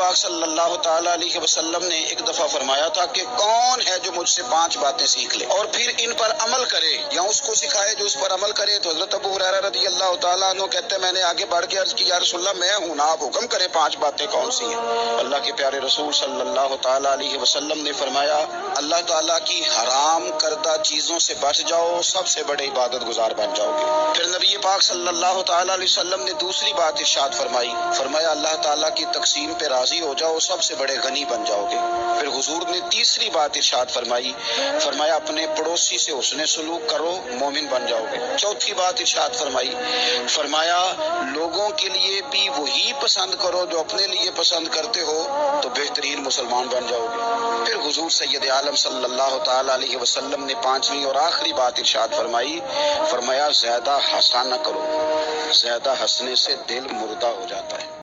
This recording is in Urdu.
پاک صلی اللہ تعالیٰ علیہ وسلم نے ایک دفعہ فرمایا تھا کہ کون ہے جو مجھ سے 5 باتیں سیکھ لے اور پھر ان پر عمل کرے یا اس کو سکھائے جو اس پر عمل کرے؟ تو حضرت ابو ہریرہ رضی اللہ تعالیٰ عنہ کہتے ہیں میں نے آگے بڑھ کے عرض کی یا رسول اللہ میں ہوں نا، آپ حکم کریں 5 باتیں کون سی ہیں؟ اللہ کے پیارے رسول صلی اللہ تعالیٰ علیہ وسلم نے فرمایا اللہ تعالیٰ کی حرام کردہ چیزوں سے بچ جاؤ، سب سے بڑے عبادت گزار بن جاؤ گے۔ پھر نبی پاک صلی اللہ تعالیٰ علیہ وسلم نے دوسری بات ارشاد فرمائی، فرمایا اللہ تعالیٰ کی تقسیم پہ راضی ہو جاؤ، سب سے بڑے غنی بن جاؤ گے۔ پھر حضور نے تیسری بات ارشاد فرمائی، فرمایا اپنے پڑوسی سے حسن سلوک کرو، مومن بن جاؤ گے۔ چوتھی بات ارشاد فرمائی، فرمایا لوگوں کے لیے بھی وہی پسند کرو جو اپنے لیے پسند کرتے ہو تو بہترین مسلمان بن جاؤ گے۔ پھر حضور سید عالم صلی اللہ تعالیٰ علیہ وسلم نے 5ویں اور آخری بات ارشاد فرمائی، فرمایا زیادہ ہنسا نہ کرو، زیادہ ہنسنے سے دل مردہ ہو جاتا ہے۔